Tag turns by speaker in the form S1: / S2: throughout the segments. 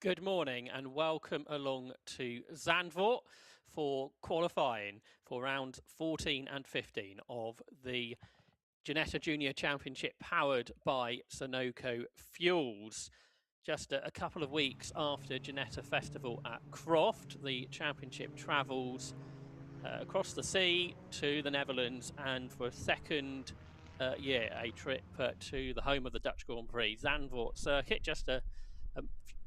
S1: Good morning and welcome along to Zandvoort for qualifying for rounds 14 and 15 of the Ginetta Junior Championship powered by Sunoco Fuels. Just a couple of weeks after Ginetta Festival at Croft, the championship travels across the sea to the Netherlands and for a second year a trip to the home of the Dutch Grand Prix, Zandvoort circuit, just a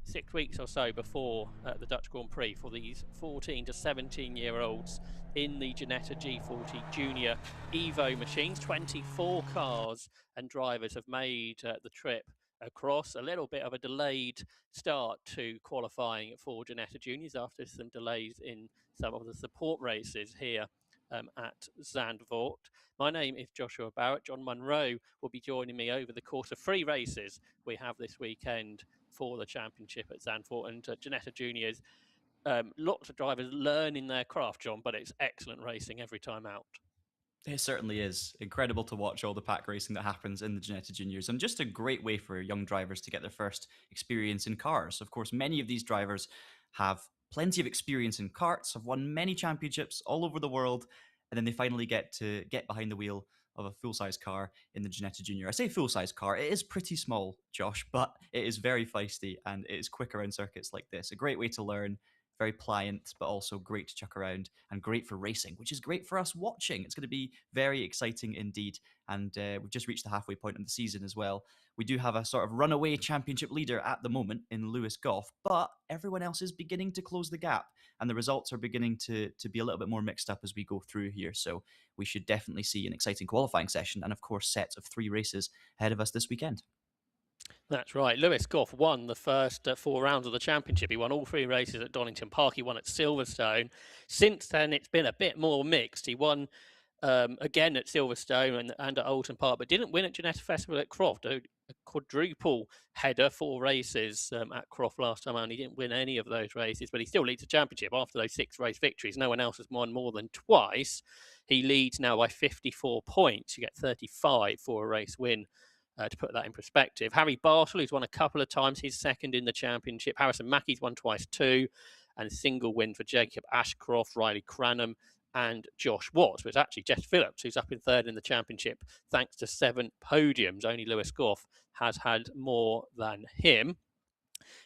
S1: 6 weeks or so before the Dutch Grand Prix for these 14 to 17-year-olds in the Ginetta G40 Junior Evo machines. 24 cars and drivers have made the trip across. A little bit of a delayed start to qualifying for Ginetta Juniors after some delays in some of the support races here at Zandvoort. My name is Joshua Barrett. John Munro will be joining me over the course of 3 races we have this weekend for the championship at Zandvoort and Ginetta Juniors. Lots of drivers learning their craft, John, but it's excellent racing every time out.
S2: It certainly is. Incredible to watch all the pack racing that happens in the Ginetta Juniors, and just a great way for young drivers to get their first experience in cars. Of course, many of these drivers have plenty of experience in karts, have won many championships all over the world, and then they finally get to get behind the wheel of a full-size car in the Ginetta Junior. I say full-size car, it is pretty small, Josh, but it is very feisty and it is quick around circuits like this. A great way to learn, very pliant, but also great to chuck around and great for racing, which is great for us watching. It's going to be very exciting indeed. And we've just reached the halfway point of the season as well. We do have a sort of runaway championship leader at the moment in Lewis Goff, but everyone else is beginning to close the gap, and the results are beginning to be a little bit more mixed up as we go through here. So we should definitely see an exciting qualifying session and, of course, sets of 3 races ahead of us this weekend.
S1: That's right. Lewis Goff won the first 4 rounds of the championship. He won all 3 races at Donington Park. He won at Silverstone. Since then, it's been a bit more mixed. He won again at Silverstone and at Oulton Park, but didn't win at Ginetta Festival at Croft. A quadruple header, 4 races at Croft last time, and he didn't win any of those races, but he still leads the championship after those 6 race victories. No one else has won more than twice. He leads now by 54 points. You get 35 for a race win. To put that in perspective, Harry Bartle, who's won a couple of times, he's second in the championship. Harrison Mackey's won twice too, and a single win for Jacob Ashcroft, Riley Cranham, and Josh Watts. But it's actually Jess Phillips who's up in third in the championship, thanks to 7 podiums. Only Lewis Goff has had more than him.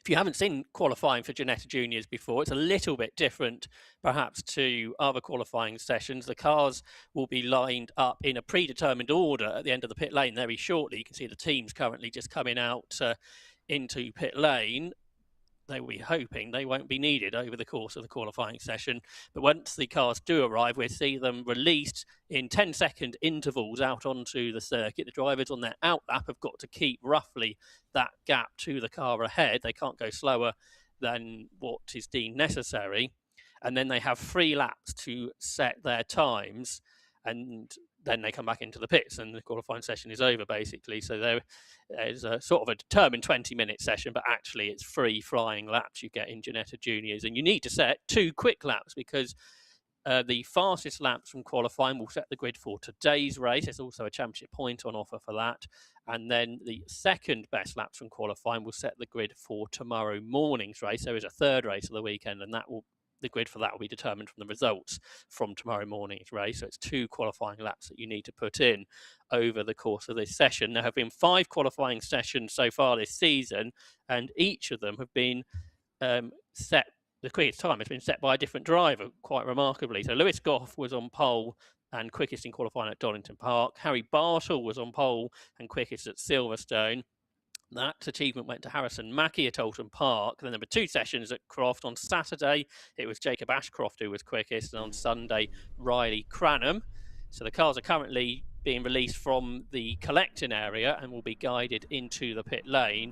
S1: If you haven't seen qualifying for Ginetta Juniors before, it's a little bit different perhaps to other qualifying sessions. The cars will be lined up in a predetermined order at the end of the pit lane very shortly. You can see the teams currently just coming out into pit lane. They will be hoping they won't be needed over the course of the qualifying session. But once the cars do arrive, we'll see them released in 10-second intervals out onto the circuit. The drivers on their out lap have got to keep roughly that gap to the car ahead. They can't go slower than what is deemed necessary. And then they have 3 laps to set their times. And then they come back into the pits and the qualifying session is over, basically. So there is a sort of a determined 20-minute session, but actually it's 3 flying laps you get in Ginetta Juniors. And you need to set 2 quick laps because the fastest laps from qualifying will set the grid for today's race. There's also a championship point on offer for that. And then the second best laps from qualifying will set the grid for tomorrow morning's race. There is a third race of the weekend, and the grid for that will be determined from the results from tomorrow morning's race. So it's 2 qualifying laps that you need to put in over the course of this session. There have been 5 qualifying sessions so far this season, and each of them have been set. The quickest time has been set by a different driver, quite remarkably. So Lewis Goff was on pole and quickest in qualifying at Donington Park. Harry Bartle was on pole and quickest at Silverstone. That achievement went to Harrison Mackey at Oulton Park. Then there were 2 sessions at Croft. On Saturday, it was Jacob Ashcroft who was quickest, and on Sunday, Riley Cranham. So the cars are currently being released from the collecting area and will be guided into the pit lane,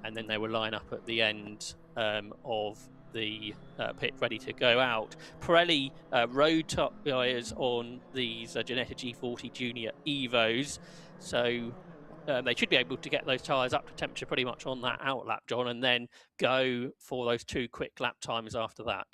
S1: and then they will line up at the end of the pit ready to go out. Pirelli road tyres on these Ginetta G40 Junior Evos. So they should be able to get those tyres up to temperature pretty much on that out lap, John, and then go for those 2 quick lap times after that.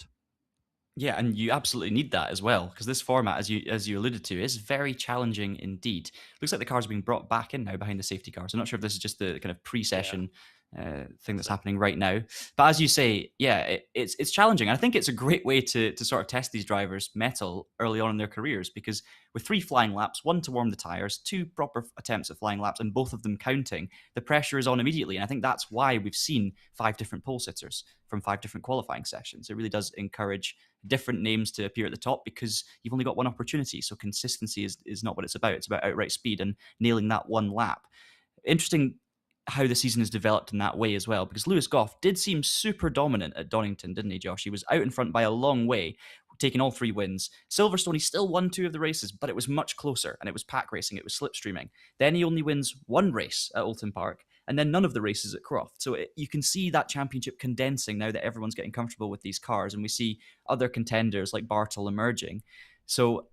S2: Yeah, and you absolutely need that as well, because this format, as you alluded to, is very challenging indeed. Looks like the cars are being brought back in now behind the safety cars. I'm not sure if this is just the kind of pre-session thing that's happening right now. But as you say, yeah, it's challenging. I think it's a great way to sort of test these drivers' mettle early on in their careers, because with 3 flying laps, 1 to warm the tyres, 2 proper attempts at flying laps, and both of them counting, the pressure is on immediately. And I think that's why we've seen 5 different pole sitters from 5 different qualifying sessions. It really does encourage different names to appear at the top, because you've only got one opportunity. So consistency is not what it's about. It's about outright speed and nailing that one lap. Interesting how the season has developed in that way as well, because Lewis Goff did seem super dominant at Donington, didn't he, Josh? He was out in front by a long way, taking all 3 wins. Silverstone, he still won 2 of the races, but it was much closer, and it was pack racing, it was slipstreaming. Then he only wins 1 race at Oulton Park, and then none of the races at Croft. So you can see that championship condensing now that everyone's getting comfortable with these cars, and we see other contenders like Bartel emerging. So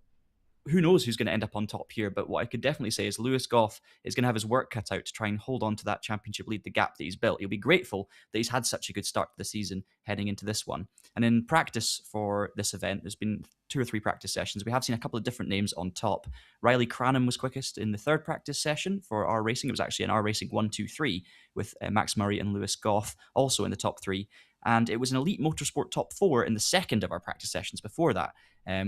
S2: who knows who's going to end up on top here, but what I could definitely say is Lewis Goff is going to have his work cut out to try and hold on to that championship lead, the gap that he's built. He'll be grateful that he's had such a good start to the season heading into this one. And in practice for this event, there's been 2 or 3 practice sessions. We have seen a couple of different names on top. Riley Cranham was quickest in the 3rd practice session for R Racing. It was actually an R Racing 1-2-3 with Max Murray and Lewis Goff also in the top 3. And it was an Elite Motorsport top 4 in the 2nd of our practice sessions before that,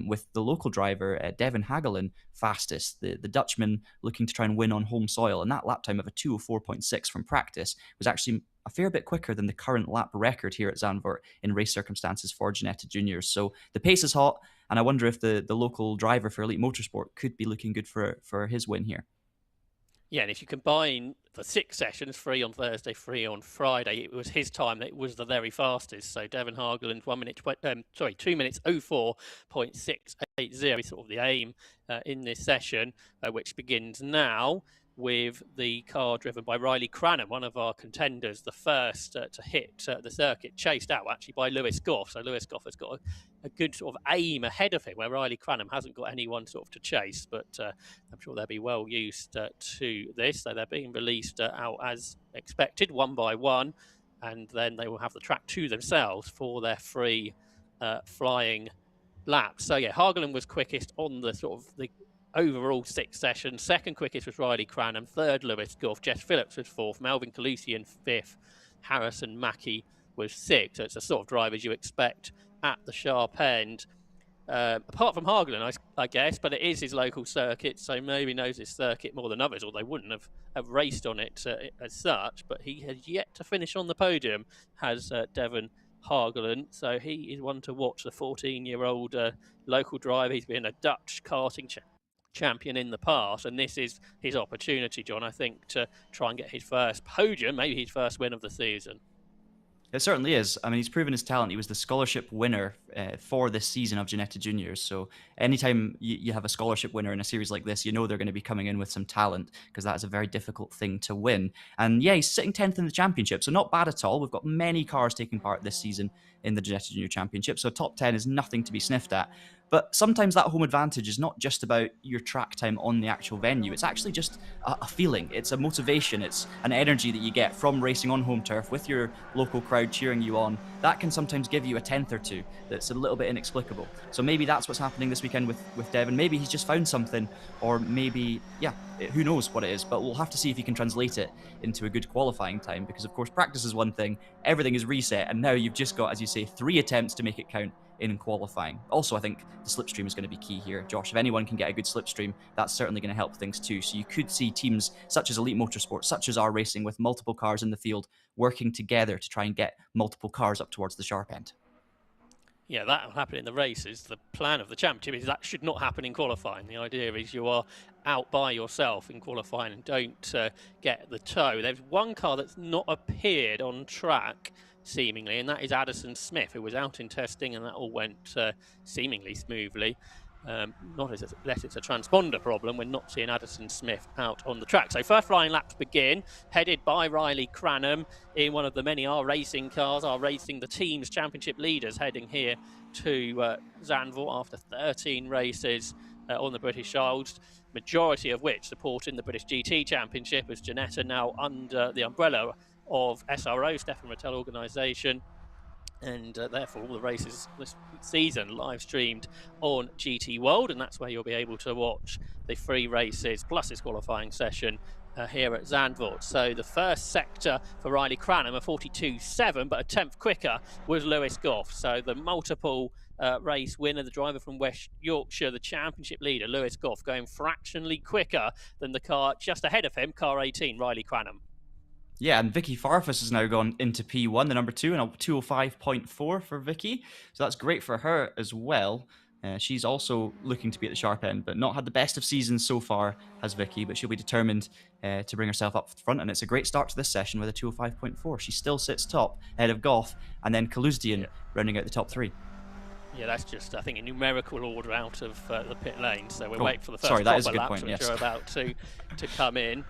S2: with the local driver, Devin Hagelin, fastest, the Dutchman looking to try and win on home soil. And that lap time of a 2:04.6 from practice was actually a fair bit quicker than the current lap record here at Zandvoort in race circumstances for Ginetta Juniors. So the pace is hot, and I wonder if the local driver for Elite Motorsport could be looking good for his win here.
S1: Yeah, and if you combine the 6 sessions, 3 on Thursday, 3 on Friday, it was his time that was the very fastest. So Devin Hageland, 2 minutes 04.680 is sort of the aim in this session, which begins now with the car driven by Riley Cranham, one of our contenders, the first to hit the circuit, chased out actually by Lewis Goff. So Lewis Goff has got a good sort of aim ahead of him, where Riley Cranham hasn't got anyone sort of to chase, but I'm sure they'll be well used to this. So they're being released out as expected, one by one, and then they will have the track to themselves for their 3 flying laps. So yeah, Hagelin was quickest on the sort of the overall 6 sessions. 2nd quickest was Riley Cranham. 3rd, Lewis Goff. Jess Phillips was 4th. Melvin Calusian 5th. Harrison Mackie was 6th. So it's the sort of drivers you expect at the sharp end. Apart from Hagelin, I guess, but it is his local circuit, so maybe knows his circuit more than others, or they wouldn't have raced on it as such. But he has yet to finish on the podium, has Devin Hagelin. So he is one to watch, the 14-year-old local driver. He's been a Dutch karting champion in the past, and this is his opportunity, John, I think, to try and get his first podium, maybe his first win of the season.
S2: It certainly is. I mean, he's proven his talent. He was the scholarship winner for this season of Ginetta Juniors. So anytime you have a scholarship winner in a series like this, you know they're going to be coming in with some talent, because that is a very difficult thing to win. And yeah, he's sitting 10th in the championship, so not bad at all. We've got many cars taking part this season in the Ginetta Junior Championship, so top 10 is nothing to be sniffed at. But sometimes that home advantage is not just about your track time on the actual venue. It's actually just a feeling. It's a motivation. It's an energy that you get from racing on home turf with your local crowd cheering you on. That can sometimes give you a 10th or 2 that's a little bit inexplicable. So maybe that's what's happening this weekend with Devin. Maybe he's just found something, or maybe, yeah, who knows what it is. But we'll have to see if he can translate it into a good qualifying time, because of course practice is one thing, everything is reset, and now you've just got, as you say, 3 attempts to make it count in qualifying. Also, I think the slipstream is going to be key here. Josh, if anyone can get a good slipstream, that's certainly going to help things too. So you could see teams such as Elite Motorsport, such as R Racing, with multiple cars in the field, working together to try and get multiple cars up towards the sharp end.
S1: Yeah, that will happen in the races. The plan of the championship is that should not happen in qualifying. The idea is you are out by yourself in qualifying and don't get the tow. There's one car that's not appeared on track, seemingly, and that is Addison Smith, who was out in testing, and that all went seemingly smoothly. Not unless it's a transponder problem, we're not seeing Addison Smith out on the track. So first flying laps begin, headed by Riley Cranham in one of the many R Racing cars. R Racing, the team's championship leaders, heading here to Zandvoort after 13 races on the British Isles, majority of which supporting the British GT Championship, as Ginetta now under the umbrella of SRO, Stefan Rattel organisation, and therefore all the races this season live streamed on GT World, and that's where you'll be able to watch the 3 races plus this qualifying session here at Zandvoort. So the first sector for Riley Cranham, a 42.7, but a tenth quicker was Lewis Goff. So the multiple race winner, the driver from West Yorkshire, the championship leader, Lewis Goff, going fractionally quicker than the car just ahead of him, car 18, Riley Cranham.
S2: Yeah, and Vicky Farfus has now gone into P1, the number 2, and a 205.4 for Vicky. So that's great for her as well. She's also looking to be at the sharp end, but not had the best of seasons so far, has Vicky, but she'll be determined to bring herself up front, and it's a great start to this session with a 205.4. She still sits top, ahead of Goff, and then Kaluzdian rounding out the top 3.
S1: Yeah, that's just, I think, a numerical order out of the pit lane. So we'll wait for the first proper laps, which are about to come in.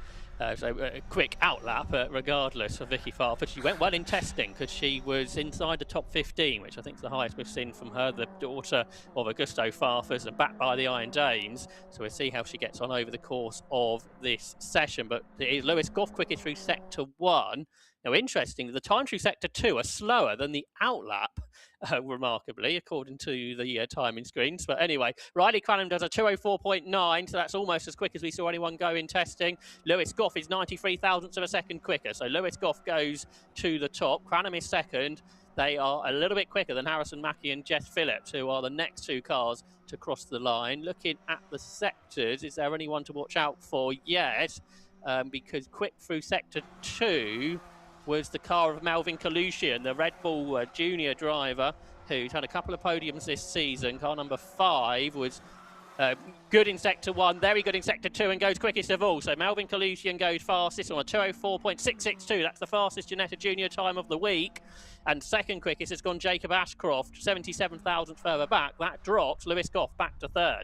S1: So a quick outlap, regardless, for Vicky Farfus. She went well in testing because she was inside the top 15, which I think is the highest we've seen from her, the daughter of Augusto Farfus, and backed by the Iron Dames. So we'll see how she gets on over the course of this session. But it is Lewis Goff quickest through sector 1. Now, interestingly, the time through sector 2 are slower than the outlap, remarkably, according to the timing screens. But anyway, Riley Cranham does a 204.9, so that's almost as quick as we saw anyone go in testing. Lewis Goff is 93 thousandths of a second quicker, so Lewis Goff goes to the top. Cranham is second. They are a little bit quicker than Harrison Mackie and Jess Phillips, who are the next 2 cars to cross the line. Looking at the sectors, is there anyone to watch out for? Yes, because quick through sector 2 was the car of Melvin Kalushian, the Red Bull junior driver who's had a couple of podiums this season. Car number 5 was good in sector 1, very good in sector 2, and goes quickest of all. So Melvin Kalushian goes fastest on a 204.662. That's the fastest Ginetta Junior time of the week. And second quickest has gone Jacob Ashcroft, 77 thousandths further back. That drops Lewis Goff back to 3rd.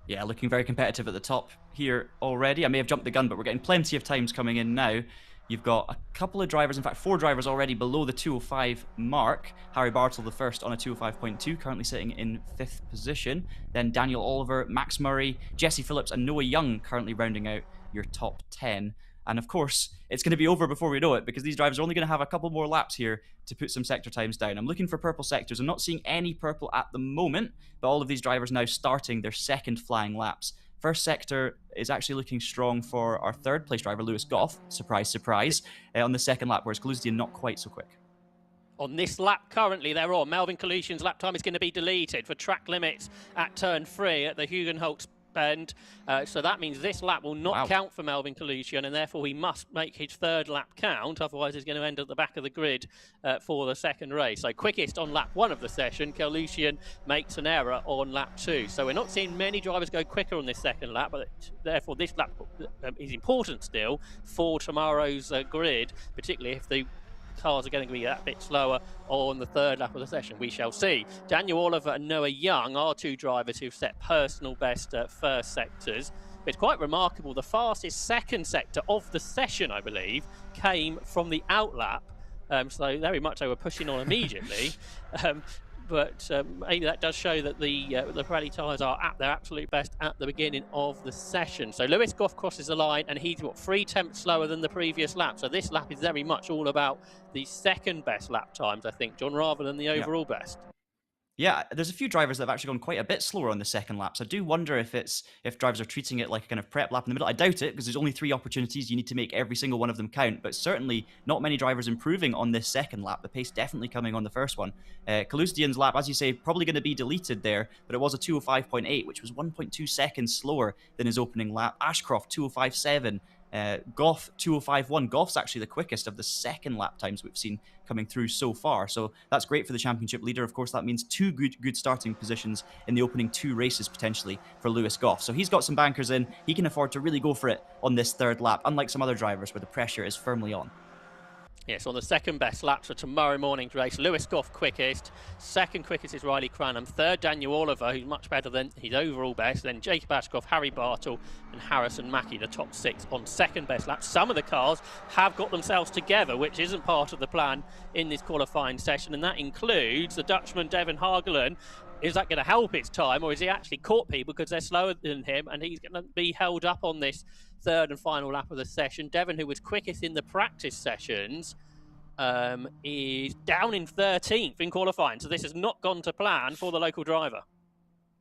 S2: Yeah, looking very competitive at the top here already. I may have jumped the gun, but we're getting plenty of times coming in now. You've got a couple of drivers, in fact 4 drivers already below the 205 mark. Harry Bartle the first on a 205.2, currently sitting in 5th position. Then Daniel Oliver, Max Murray, Jesse Phillips and Noah Young currently rounding out your top 10. And of course, it's going to be over before we know it, because these drivers are only going to have a couple more laps here to put some sector times down. I'm looking for purple sectors. I'm not seeing any purple at the moment, but all of these drivers now starting their second flying laps. First sector is actually looking strong for our 3rd place driver, Lewis Goff. Surprise, surprise. On the second lap, whereas Kaluzdian not quite so quick.
S1: On this lap currently they're on, Melvin Kalushian's lap time is going to be deleted for track limits at turn 3 at the Hugenholtz bend. So that means this lap will not count for Melvin Kalushian, and therefore he must make his 3rd lap count. Otherwise he's going to end at the back of the grid for the second race. So quickest on lap 1 of the session, Kalushian makes an error on lap 2. So we're not seeing many drivers go quicker on this second lap, but therefore this lap is important still for tomorrow's grid, particularly if the cars are going to be that bit slower on the 3rd lap of the session. We shall see. Daniel Oliver and Noah Young are 2 drivers who've set personal best first sectors. But it's quite remarkable. The fastest second sector of the session, I believe, came from the outlap. So very much they were pushing on immediately. But maybe that does show that the Pirelli tyres are at their absolute best at the beginning of the session. So Lewis Goff crosses the line, and he's 3 tenths slower than the previous lap. So this lap is very much all about the second best lap times, I think, John, rather than the overall best.
S2: Yeah, there's a few drivers that have actually gone quite a bit slower on the second lap. So I do wonder if drivers are treating it like a kind of prep lap in the middle. I doubt it, because there's only 3 opportunities. You need to make every single one of them count. But certainly not many drivers improving on this second lap. The pace definitely coming on the first one. Kaluzdian's lap, as you say, probably going to be deleted there, but it was a 205.8, which was 1.2 seconds slower than his opening lap. Ashcroft, 205.7. Goff 205.1. Goff's actually the quickest of the second lap times we've seen coming through so far, so that's great for the championship leader. Of course, that means 2 good starting positions in the opening 2 races potentially for Lewis Goff, so he's got some bankers in. He can afford to really go for it on this 3rd lap, unlike some other drivers where the pressure is firmly on.
S1: Yes, on the second best laps for tomorrow morning's race, Lewis Goff quickest, second quickest is Riley Cranham, 3rd Daniel Oliver, who's much better than his overall best, then Jacob Ashcroft, Harry Bartle and Harrison Mackie, the top 6 on second best laps. Some of the cars have got themselves together, which isn't part of the plan in this qualifying session, and that includes the Dutchman Devin Hargelen. Is that going to help his time, or is he actually caught people because they're slower than him and he's going to be held up on this 3rd and final lap of the session? Devon, who was quickest in the practice sessions, is down in 13th in qualifying, so this has not gone to plan for the local driver.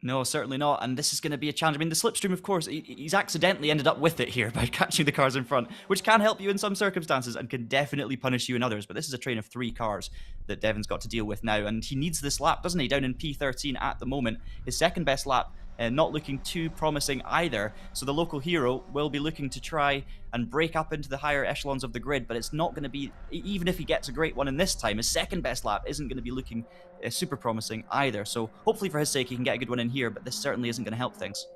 S2: No, certainly not. And this is going to be a challenge. I mean, the slipstream, of course, he's accidentally ended up with it here by catching the cars in front, which can help you in some circumstances and can definitely punish you in others. But this is a train of 3 cars that Devon's got to deal with now. And he needs this lap, doesn't he? Down in P13 at the moment. His second best lap, not looking too promising either. So the local hero will be looking to try and break up into the higher echelons of the grid, but it's not going to be, even if he gets a great one in this time, his second best lap isn't going to be looking super promising either. So hopefully for his sake he can get a good one in here, but this certainly isn't going to help things.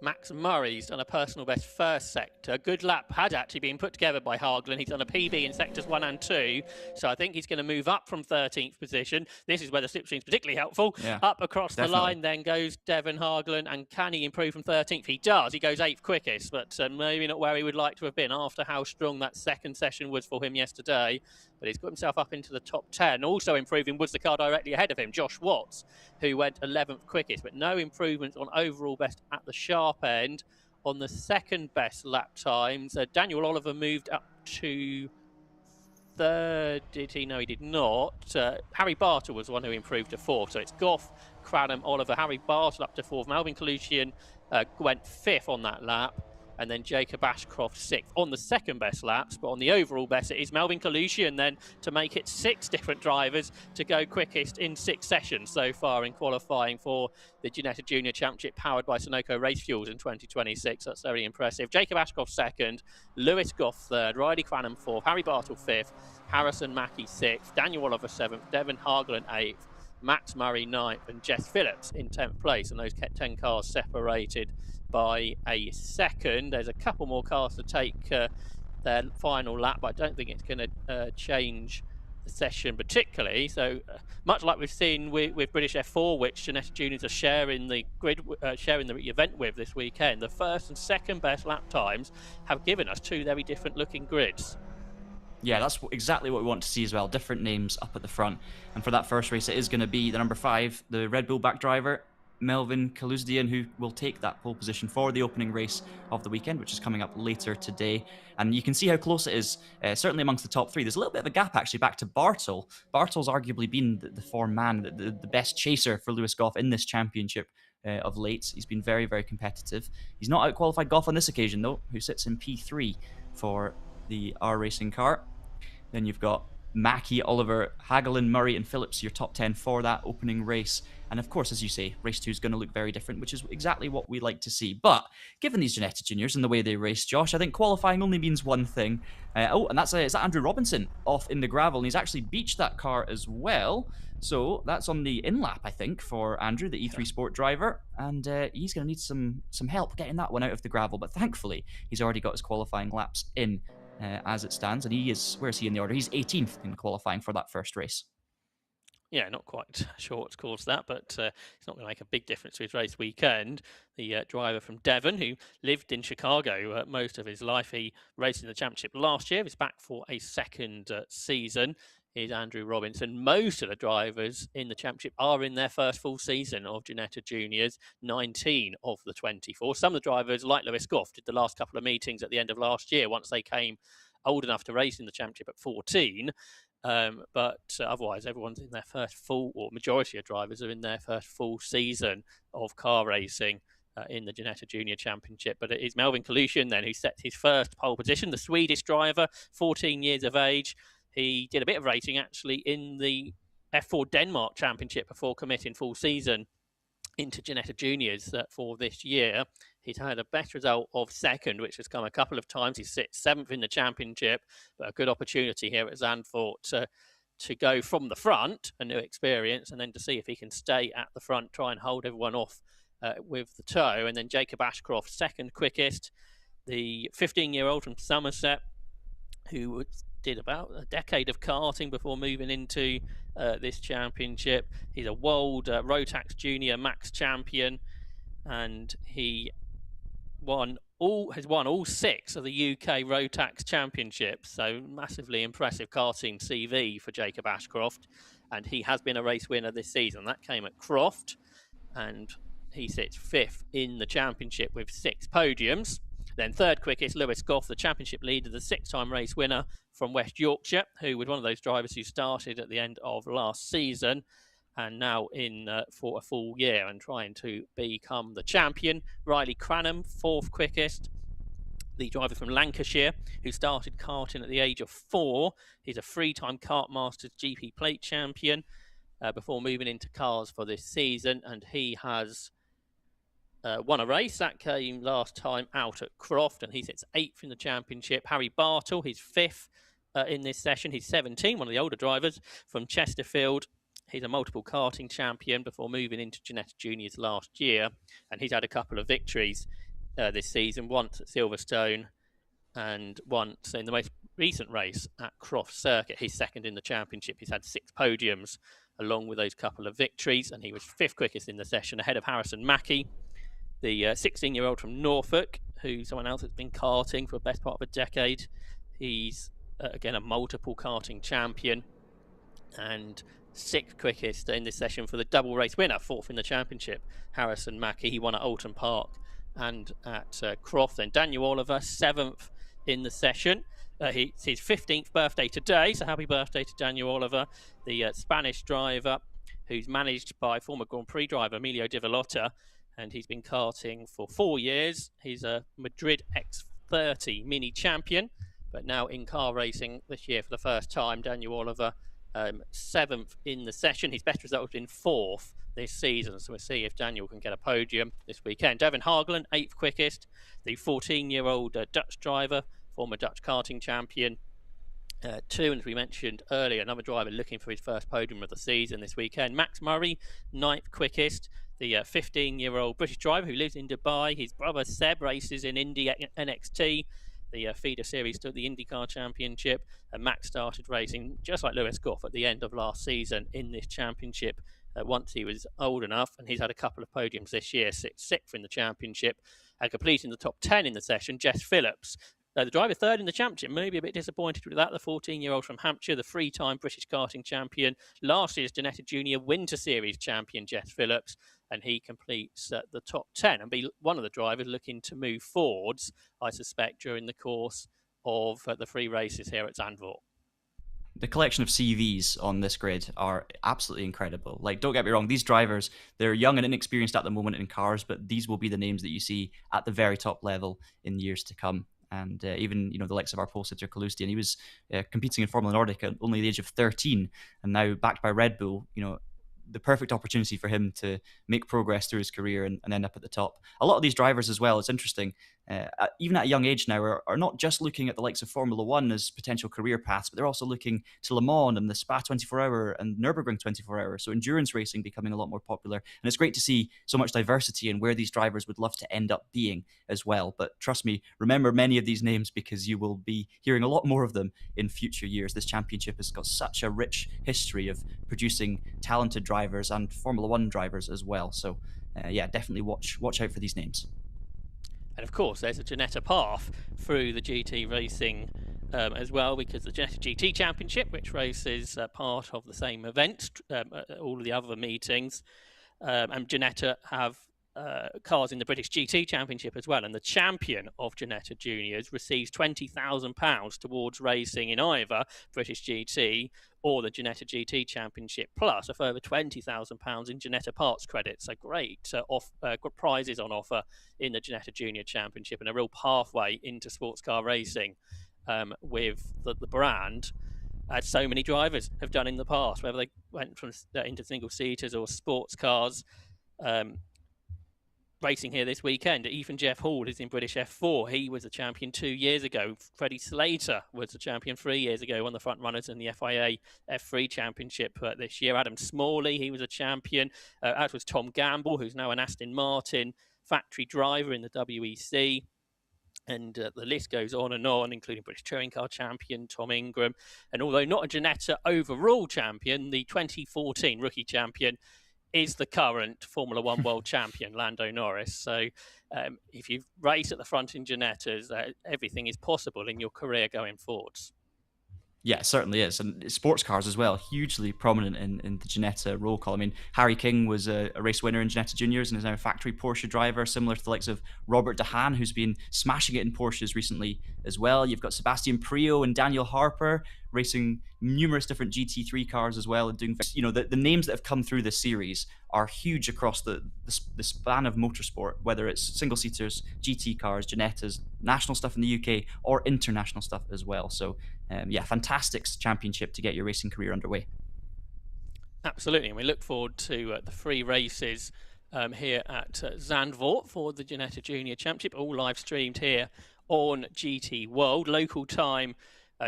S1: Max Murray's done a personal best first sector. Good lap had actually been put together by Hagelin. He's done a PB in sectors 1 and 2. So I think he's going to move up from 13th position. This is where the slipstream's particularly helpful.
S2: Yeah,
S1: up across
S2: definitely.
S1: the line, then goes Devon Hagelin. And can he improve from 13th? He does. He goes 8th quickest, but maybe not where he would like to have been after how strong that second session was for him yesterday. But he's got himself up into the top 10. Also improving was the car directly ahead of him, Josh Watts, who went 11th quickest, but no improvements on overall best at the sharp end. On the second best lap times, Daniel Oliver moved up to third. Did he? No, he did not. Harry Bartle was the one who improved to 4th. So it's Goff, Cranham, Oliver, Harry Bartle up to 4th. Melvin Kalusian went 5th on that lap. And then Jacob Ashcroft 6th on the second best laps, but on the overall best it is Melvin Kalusian then to make it 6 different drivers to go quickest in 6 sessions so far in qualifying for the Ginetta Junior Championship powered by Sunoco Race Fuels in 2026. That's very impressive. Jacob Ashcroft 2nd, Lewis Goff 3rd, Riley Cranham 4th, Harry Bartle 5th, Harrison Mackie 6th, Daniel Oliver 7th, Devon Hagelin 8th, Max Murray 9th, and Jess Phillips in 10th place. And those 10 cars separated by a second. There's a couple more cars to take their final lap, but I don't think it's going to change the session particularly. So much like we've seen with British F4, which Ginetta Juniors are sharing the grid, sharing the event with this weekend, the first and second best lap times have given us 2 very different looking grids.
S2: Yeah, that's exactly what we want to see as well. Different names up at the front. And for that first race, it is going to be the number 5, the Red Bull back driver, Melvin Kalusdian, who will take that pole position for the opening race of the weekend, which is coming up later today. And you can see how close it is, certainly amongst the top 3. There's a little bit of a gap, actually, back to Bartle. Bartle's arguably been the form man, the best chaser for Lewis Goff in this championship of late. He's been very, very competitive. He's not out-qualified Goff on this occasion, though, who sits in P3 for the R Racing car. Then you've got Mackie, Oliver, Hagelin, Murray, and Phillips, your top 10 for that opening race. And of course, as you say, race 2 is going to look very different, which is exactly what we like to see. But given these Ginetta Juniors and the way they race, Josh, I think qualifying only means one thing. And that's is that Andrew Robinson off in the gravel, and he's actually beached that car as well. So that's on the in-lap, I think, for Andrew, the E3 Sport driver. And he's going to need some help getting that one out of the gravel. But thankfully, he's already got his qualifying laps in as it stands. And where's he in the order? He's 18th in qualifying for that first race.
S1: Yeah, not quite sure what's caused that, but it's not going to make a big difference to his race weekend. The driver from Devon, who lived in Chicago most of his life, he raced in the championship last year. He's back for a second season. Is Andrew Robinson. Most of the drivers in the championship are in their first full season of Ginetta Juniors, 19 of the 24. Some of the drivers, like Lewis Goff, did the last couple of meetings at the end of last year once they came old enough to race in the championship at 14. But otherwise, everyone's in their first full, or majority of drivers are in their first full season of car racing in the Ginetta Junior Championship. But it is Melvin Kalushian then who set his first pole position, the Swedish driver, 14 years of age. He did a bit of racing actually in the F4 Denmark Championship before committing full season into Ginetta Juniors for this year. He's had a best result of second, which has come a couple of times. He sits 7th in the championship, but a good opportunity here at Zandvoort to go from the front, a new experience, and then to see if he can stay at the front, try and hold everyone off with the toe. And then Jacob Ashcroft, second quickest, the 15-year-old from Somerset, who did about a decade of karting before moving into this championship. He's a world Rotax Junior Max champion, and he has won all 6 of the UK Rotax championships. So massively impressive karting CV for Jacob Ashcroft, and he has been a race winner this season. That came at Croft, and he sits 5th in the championship with 6 podiums. Then third quickest, Lewis Goff, the championship leader, the 6-time race winner from West Yorkshire, who was one of those drivers who started at the end of last season. and now in for a full year and trying to become the champion. Riley Cranham, 4th quickest. The driver from Lancashire, who started karting at the age of 4. He's a 3-time Kart Masters GP Plate champion before moving into cars for this season, and he has won a race. That came last time out at Croft, and he sits 8th in the championship. Harry Bartle, he's 5th in this session. He's 17, one of the older drivers from Chesterfield. He's a multiple karting champion before moving into Ginetta Juniors last year, and he's had a couple of victories this season, once at Silverstone and once in the most recent race at Croft Circuit. He's 2nd in the championship. He's had 6 podiums along with those couple of victories, and he was 5th quickest in the session, ahead of Harrison Mackie, the 16-year-old from Norfolk, who's someone else that's been karting for the best part of a decade. He's, again, a multiple karting champion and 6th quickest in this session for the double race winner, 4th in the championship, Harrison Mackie. He won at Alton Park and at Croft. Then Daniel Oliver, 7th in the session. It's his 15th birthday today, so happy birthday to Daniel Oliver, the Spanish driver who's managed by former Grand Prix driver Emilio Di Vallota, and he's been karting for 4 years. He's a Madrid X30 mini champion, but now in car racing this year for the first time. Daniel Oliver, 7th in the session. His best result has been 4th this season, so we'll see if Daniel can get a podium this weekend. Devin Hageland, 8th quickest, the 14-year-old Dutch driver, former Dutch karting champion. 2, and as we mentioned earlier, another driver looking for his first podium of the season this weekend. Max Murray, 9th quickest, the 15-year-old British driver who lives in Dubai. His brother Seb races in Indy NXT, the feeder series to the IndyCar Championship, and Max started racing just like Lewis Goff at the end of last season in this championship once he was old enough, and he's had a couple of podiums this year, 6th in the championship and completing the top 10 in the session. Jess Phillips, the driver 3rd in the championship, maybe a bit disappointed with that. The 14-year-old from Hampshire, the 3-time British karting champion, last year's Ginetta Junior Winter Series champion, Jess Phillips, and he completes the top 10 and be one of the drivers looking to move forwards, I suspect, during the course of the 3 races here at Zandvoort.
S2: The collection of CVs on this grid are absolutely incredible. Like, don't get me wrong, these drivers, they're young and inexperienced at the moment in cars, but these will be the names that you see at the very top level in years to come. And even, the likes of our pole sitter Kalustian, he was competing in Formula Nordic at only the age of 13, and now backed by Red Bull, the perfect opportunity for him to make progress through his career and end up at the top. A lot of these drivers as well, it's interesting, even at a young age now, are not just looking at the likes of Formula One as potential career paths, but they're also looking to Le Mans and the Spa 24-hour and Nürburgring 24-hour. So endurance racing becoming a lot more popular. And it's great to see so much diversity in where these drivers would love to end up being as well. But trust me, remember many of these names because you will be hearing a lot more of them in future years. This championship has got such a rich history of producing talented drivers and Formula One drivers as well. So definitely watch out for these names.
S1: And of course, there's a Ginetta path through the GT racing as well, because the Ginetta GT Championship, which races part of the same event, all of the other meetings, and Ginetta have cars in the British GT Championship as well. And the champion of Ginetta Juniors receives £20,000 towards racing in either British GT or the Ginetta GT Championship, plus a further £20,000 in Ginetta parts credits. So great prizes on offer in the Ginetta Junior Championship, and a real pathway into sports car racing with the brand, as so many drivers have done in the past, whether they went from into single-seaters or sports cars. Racing here this weekend, Ethan Jeff Hall is in British F4. He was a champion 2 years ago. Freddie Slater was the champion 3 years ago, one of the front runners in the FIA F3 Championship this year. Adam Smalley, he was a champion, as was Tom Gamble, who's now an Aston Martin factory driver in the WEC. And the list goes on, including British Touring Car champion Tom Ingram. And although not a Ginetta overall champion, the 2014 rookie champion is the current Formula One world champion, Lando Norris. So if you race at the front in Ginettas, everything is possible in your career going forwards.
S2: Yeah, it certainly is. And sports cars as well, hugely prominent in the Ginetta roll call. I mean, Harry King was a race winner in Ginetta Juniors and is now a factory Porsche driver, similar to the likes of Robert DeHaan, who's been smashing it in Porsches recently as well. You've got Sebastian Prio and Daniel Harper racing numerous different GT3 cars as well, and doing, the names that have come through this series are huge across the span of motorsport, whether it's single seaters, GT cars, Ginettas, national stuff in the UK, or international stuff as well. So yeah, fantastic championship to get your racing career underway.
S1: Absolutely, and we look forward to the free races here at Zandvoort for the Ginetta Junior Championship, all live streamed here on GT World. Local time,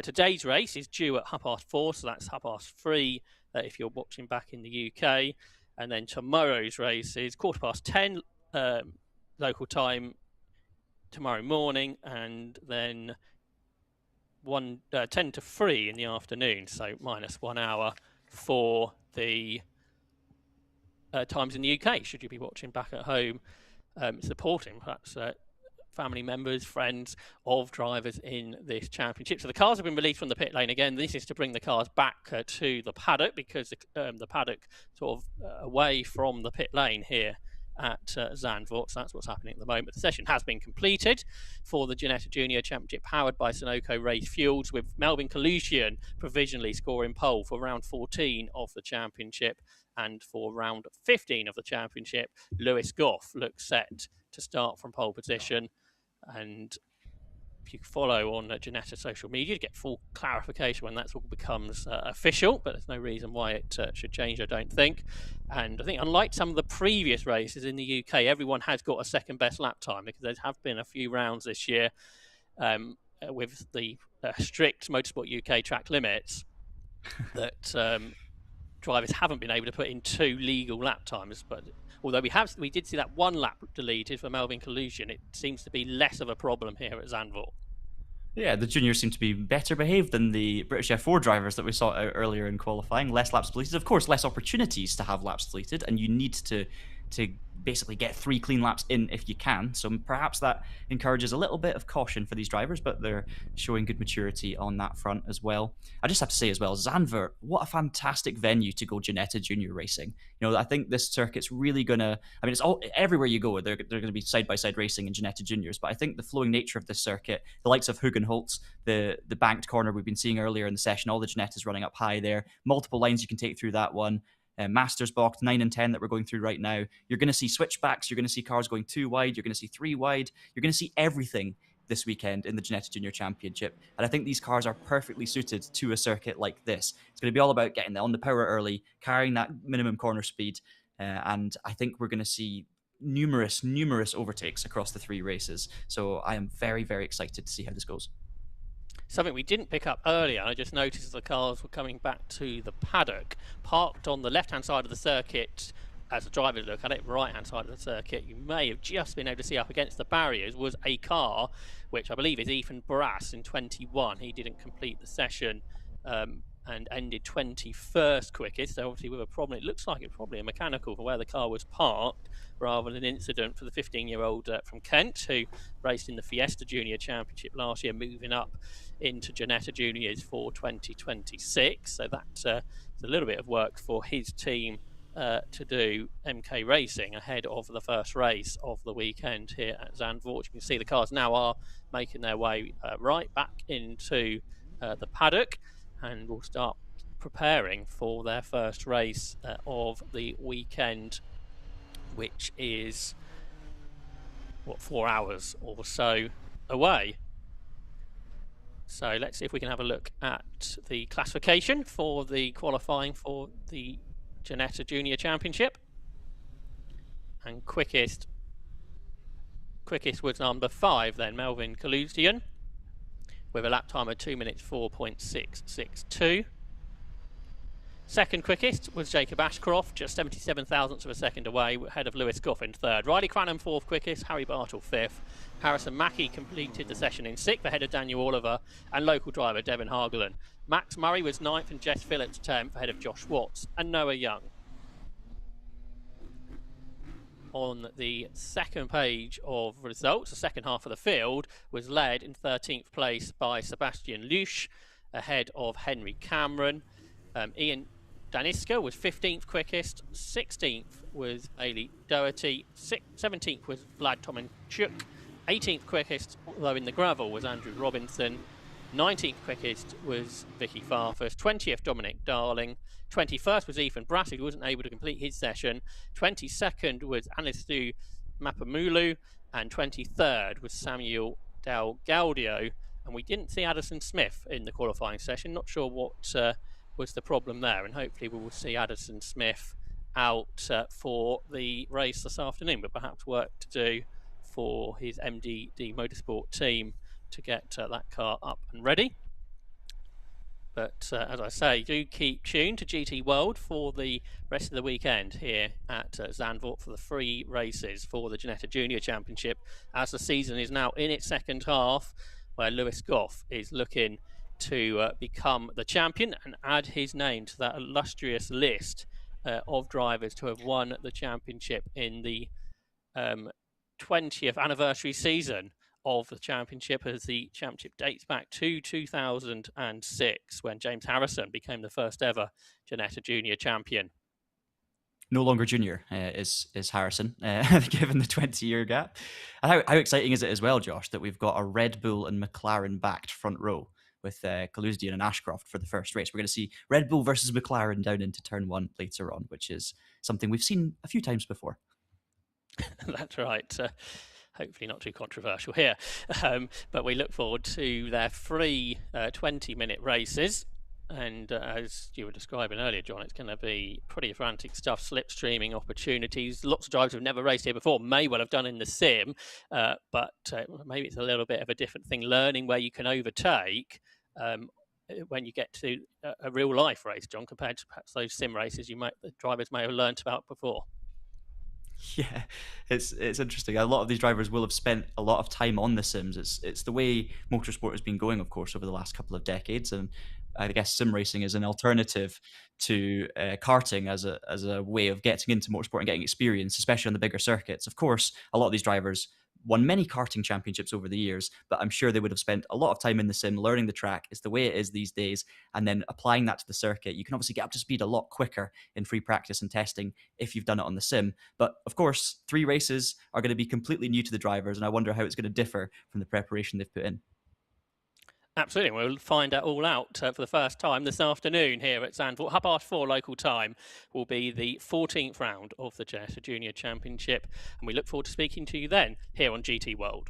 S1: today's race is due at 4:30, so that's 3:30 if you're watching back in the UK. And then tomorrow's race is 10:15 local time tomorrow morning, and then 10 to 3 in the afternoon, so minus 1 hour for the times in the UK, should you be watching back at home, supporting perhaps family members, friends of drivers in this championship. So the cars have been released from the pit lane again. This is to bring the cars back to the paddock, because the paddock sort of away from the pit lane here at Zandvoort. So that's what's happening at the moment. The session has been completed for the Ginetta Junior Championship, powered by Sunoco Race Fuels, with Melvin Kalusian provisionally scoring pole for round 14 of the championship. And for round 15 of the championship, Lewis Goff looks set to start from pole position. And if you follow on Ginetta social media to get full clarification when that all becomes official, but there's no reason why it should change, I don't think. And I think, unlike some of the previous races in the UK, everyone has got a second best lap time, because there have been a few rounds this year with the strict Motorsport UK track limits that drivers haven't been able to put in 2 legal lap times. But although we did see that 1 lap deleted for Melvin Kalusian, it seems to be less of a problem here at Zandvoort.
S2: Yeah, the juniors seem to be better behaved than the British F4 drivers that we saw out earlier in qualifying. Less laps deleted, of course, less opportunities to have laps deleted, and you need to basically get 3 clean laps in if you can. So perhaps that encourages a little bit of caution for these drivers, but they're showing good maturity on that front as well. I just have to say as well, Zandvoort, what a fantastic venue to go Ginetta Junior racing. I think this circuit's really gonna, I mean, it's all everywhere you go, they're gonna be side-by-side racing in Ginetta Juniors, but I think the flowing nature of this circuit, the likes of Hugenholtz, the banked corner we've been seeing earlier in the session, all the Ginettas running up high there, multiple lines you can take through that one. Masters box 9 and 10 that we're going through right now. You're going to see switchbacks. You're going to see cars going 2 wide. You're going to see 3 wide. You're going to see everything this weekend in the Ginetta Junior Championship. And I think these cars are perfectly suited to a circuit like this. It's going to be all about getting on the power early, carrying that minimum corner speed. And I think we're going to see numerous overtakes across the 3 races. So I am very, very excited to see how this goes.
S1: Something we didn't pick up earlier, I just noticed the cars were coming back to the paddock, parked on the left-hand side of the circuit. As the drivers look at it, right-hand side of the circuit, you may have just been able to see up against the barriers was a car, which I believe is Ethan Brass in 21. He didn't complete the session and ended 21st quickest. So obviously with a problem, it looks like it's probably a mechanical for where the car was parked, rather than an incident for the 15-year-old from Kent, who raced in the Fiesta Junior Championship last year, moving up into Ginetta Juniors for 2026. So that's a little bit of work for his team to do, MK Racing, ahead of the first race of the weekend here at Zandvoort. You can see the cars now are making their way right back into the paddock, and will start preparing for their first race of the weekend, which is 4 hours or so away. So let's see if we can have a look at the classification for the qualifying for the Ginetta Junior Championship. And quickest was number 5 then, Melvin Kalusian, with a lap time of 2 minutes 4.662. Second quickest was Jacob Ashcroft, just 77 thousandths of a second away, ahead of Lewis Goff in third. Riley Cranham 4th quickest, Harry Bartle 5th. Harrison Mackie completed the session in 6th, ahead of Daniel Oliver and local driver Devin Hargeland. Max Murray was 9th and Jess Phillips 10th, ahead of Josh Watts and Noah Young. On the second page of results, the second half of the field was led in 13th place by Sebastian Lusch, ahead of Henry Cameron. Ian Daniska was 15th quickest, 16th was Bailey Doherty, 17th was Vlad Tomanchuk, 18th quickest, although in the gravel, was Andrew Robinson, 19th quickest was Vicky Farfus, 20th Dominic Darling, 21st was Ethan Brassey, who wasn't able to complete his session, 22nd was Anistu Mapamulu, and 23rd was Samuel Del Gaudio. And we didn't see Addison Smith in the qualifying session. Not sure what was the problem there, and hopefully we will see Addison Smith out for the race this afternoon, but perhaps work to do for his MDD Motorsport team to get that car up and ready. But as I say, do keep tuned to GT World for the rest of the weekend here at Zandvoort for the free races for the Ginetta Junior Championship, as the season is now in its second half, where Lewis Goff is looking to become the champion and add his name to that illustrious list of drivers to have won the championship in the 20th anniversary season of the championship, as the championship dates back to 2006, when James Harrison became the first ever Ginetta Junior champion.
S2: No longer junior is Harrison, given the 20-year gap. And how exciting is it as well, Josh, that we've got a Red Bull and McLaren backed front row with Kaluzdian and Ashcroft for the first race. We're going to see Red Bull versus McLaren down into turn 1 later on, which is something we've seen a few times before.
S1: That's right. Hopefully not too controversial here. But we look forward to their free 20-minute races. And as you were describing earlier, John, it's going to be pretty frantic stuff, slipstreaming opportunities. Lots of drivers who've never raced here before may well have done in the sim, but maybe it's a little bit of a different thing, learning where you can overtake when you get to a real-life race, John, compared to perhaps those sim races the drivers may have learnt about before.
S2: Yeah, it's interesting. A lot of these drivers will have spent a lot of time on the sims. It's the way motorsport has been going, of course, over the last couple of decades, and I guess sim racing is an alternative to karting as a way of getting into motorsport and getting experience, especially on the bigger circuits. Of course, a lot of these drivers won many karting championships over the years, but I'm sure they would have spent a lot of time in the sim learning the track. It's the way it is these days, and then applying that to the circuit. You can obviously get up to speed a lot quicker in free practice and testing if you've done it on the sim. But of course, 3 races are going to be completely new to the drivers, and I wonder how it's going to differ from the preparation they've put in.
S1: Absolutely. We'll find out all out for the first time this afternoon here at Zandvoort. 4:30 local time will be the 14th round of the Ginetta Junior Championship. And we look forward to speaking to you then here on GT World.